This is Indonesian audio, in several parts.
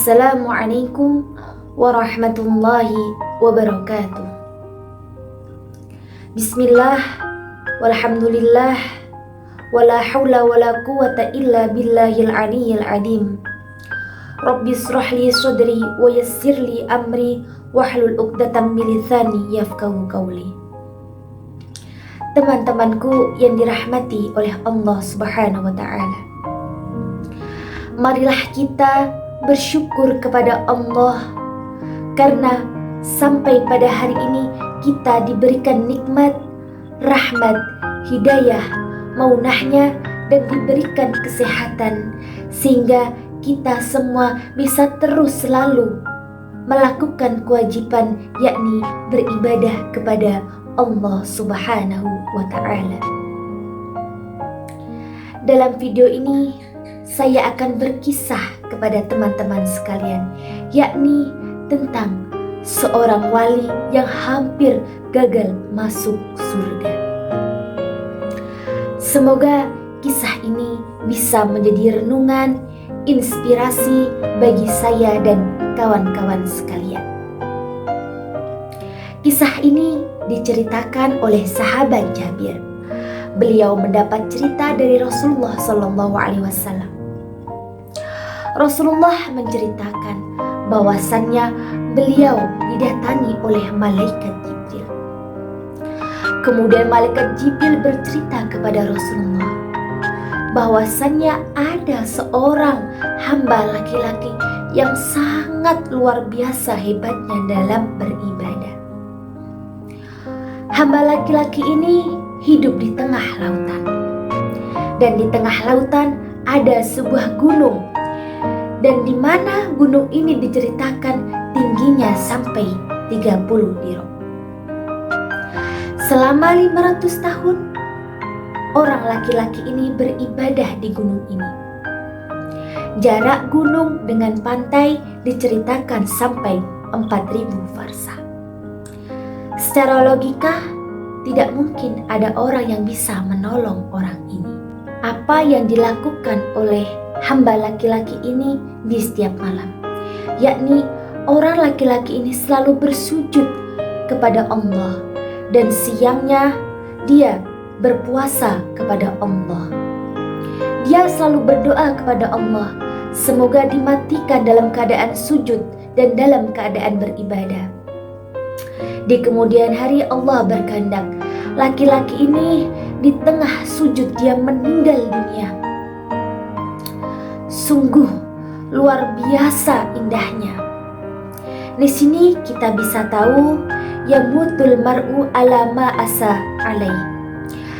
Assalamualaikum warahmatullahi wabarakatuh. Bismillah, walhamdulillah, wala hawla wala quwata illa billahil aliyyil adim. Rabbi shrahli sadri wa yassirli amri wahlul 'uqdatam min lisani yafqahu qawli. Teman-temanku yang dirahmati oleh Allah Subhanahu wa taala, marilah kita bersyukur kepada Allah karena sampai pada hari ini kita diberikan nikmat, rahmat, hidayah, maunahnya, dan diberikan kesehatan sehingga kita semua bisa terus selalu melakukan kewajiban, yakni beribadah kepada Allah Subhanahu wa ta'ala. Dalam video ini saya akan berkisah kepada teman-teman sekalian, yakni tentang seorang wali yang hampir gagal masuk surga. Semoga kisah ini bisa menjadi renungan, inspirasi bagi saya dan kawan-kawan sekalian. Kisah ini diceritakan oleh sahabat Jabir. Beliau mendapat cerita dari Rasulullah SAW. Rasulullah menceritakan bahwasannya beliau didatangi oleh malaikat Jibril. Kemudian malaikat Jibril bercerita kepada Rasulullah bahwasannya ada seorang hamba laki-laki yang sangat luar biasa hebatnya dalam beribadah. Hamba laki-laki ini hidup di tengah lautan, dan di tengah lautan ada sebuah gunung, dan di mana gunung ini diceritakan tingginya sampai 30 dirham. Selama 500 tahun orang laki-laki ini beribadah di gunung ini. Jarak gunung dengan pantai diceritakan sampai 4000 farsah. Secara logika tidak mungkin ada orang yang bisa menolong orang ini. Apa yang dilakukan oleh hamba laki-laki ini di setiap malam, yakni orang laki-laki ini selalu bersujud kepada Allah, dan siangnya dia berpuasa kepada Allah. Dia selalu berdoa kepada Allah semoga dimatikan dalam keadaan sujud dan dalam keadaan beribadah. Di kemudian hari Allah berkehendak, laki-laki ini di tengah sujud dia meninggal dunia. Sungguh luar biasa indahnya. Di sini kita bisa tahu yamutul mar'u ala ma asa alai.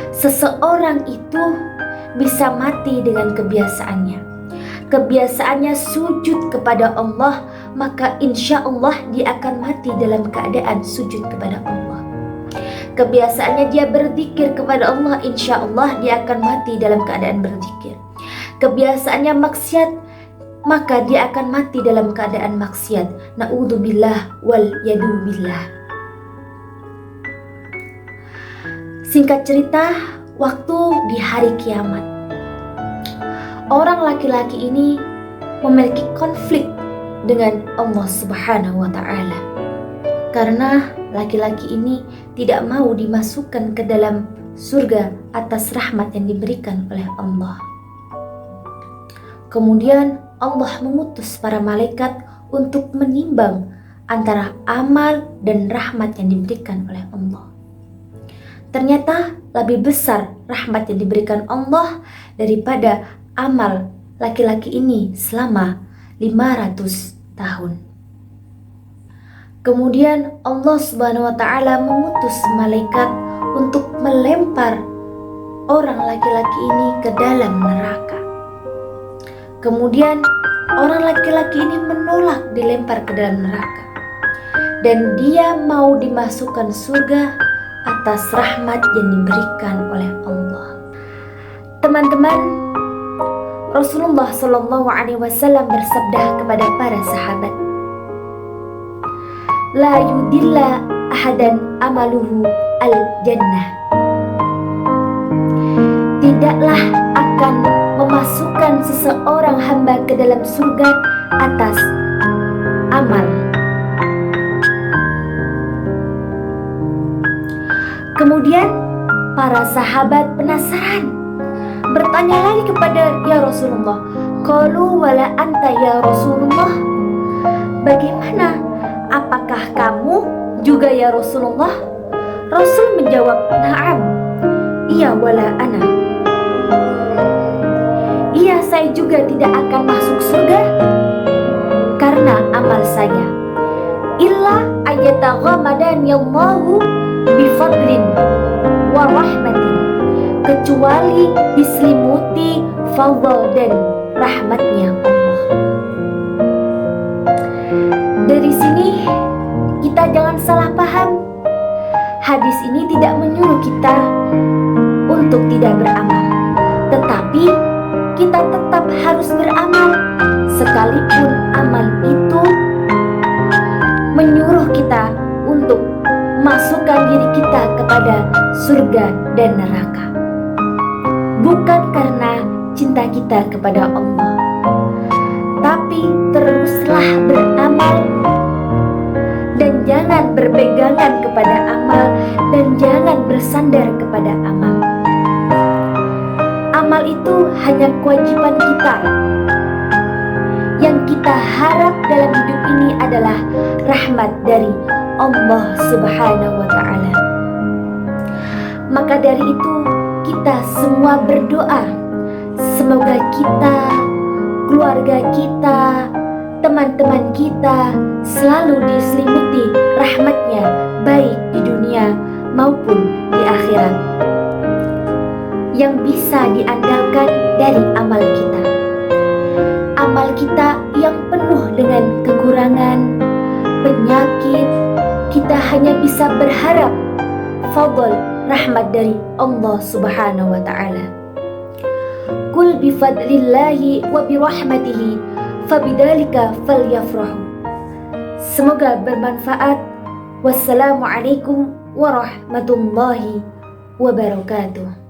Seseorang itu bisa mati dengan kebiasaannya. Kebiasaannya sujud kepada Allah, maka insya Allah dia akan mati dalam keadaan sujud kepada Allah. Kebiasaannya dia berzikir kepada Allah, insya Allah dia akan mati dalam keadaan berzikir. Kebiasaannya maksiat, maka dia akan mati dalam keadaan maksiat. Na'udzubillah wal yadubillah. Singkat cerita, waktu di hari kiamat, orang laki-laki ini memiliki konflik dengan Allah Subhanahu wa ta'ala, karena laki-laki ini tidak mau dimasukkan ke dalam surga atas rahmat yang diberikan oleh Allah. Kemudian Allah mengutus para malaikat untuk menimbang antara amal dan rahmat yang diberikan oleh Allah. Ternyata lebih besar rahmat yang diberikan Allah daripada amal laki-laki ini selama 500 tahun. Kemudian Allah Subhanahu wa ta'ala mengutus malaikat untuk melempar orang laki-laki ini ke dalam neraka. Kemudian orang laki-laki ini menolak dilempar ke dalam neraka, dan dia mau dimasukkan surga atas rahmat yang diberikan oleh Allah. Teman-teman, Rasulullah SAW bersabda kepada para sahabat, la yudilla ahadan amaluhu al-jannah. Tidaklah akan memasukkan seseorang hamba ke dalam surga atas beramal. Kemudian para sahabat penasaran, bertanya lagi kepada ya Rasulullah, qalu wala anta ya Rasulullah, bagaimana, apakah kamu juga ya Rasulullah? Rasul menjawab, na'am, iya wala ana, iya saya juga tidak akan masuk surga karena amal saya, illa ayataghamadani Allahu bifadlin wa rahmatin, kecuali diselimuti fadl dan rahmatnya Allah. Dari sini kita jangan salah paham. Hadis ini tidak menyuruh kita untuk tidak beramal, tetapi kita tetap harus beramal sekalipun amal itu menyuruh kita untuk masukkan diri kita kepada surga dan neraka, bukan karena cinta kita kepada Allah, tapi teruslah beramal dan jangan berpegangan kepada amal dan jangan bersandar kepada amal. Amal itu hanya kewajiban kita. Yang kita harap dalam hidup ini adalah rahmat dari Allah Subhanahu wa Ta'ala. Maka dari itu kita semua berdoa, semoga kita, keluarga kita, teman-teman kita selalu diselimuti rahmatnya, baik di dunia maupun di akhirat, yang bisa diandalkan dari amal kita. Amal kita yang penuh dengan kekurangan, penyakit, kita hanya bisa berharap fadl rahmat dari Allah Subhanahu wa Ta'ala. Qul bifadlillahi wa birahmatihi fabidzalika falyafrahu. Semoga bermanfaat. Wassalamualaikum warahmatullahi wabarakatuh.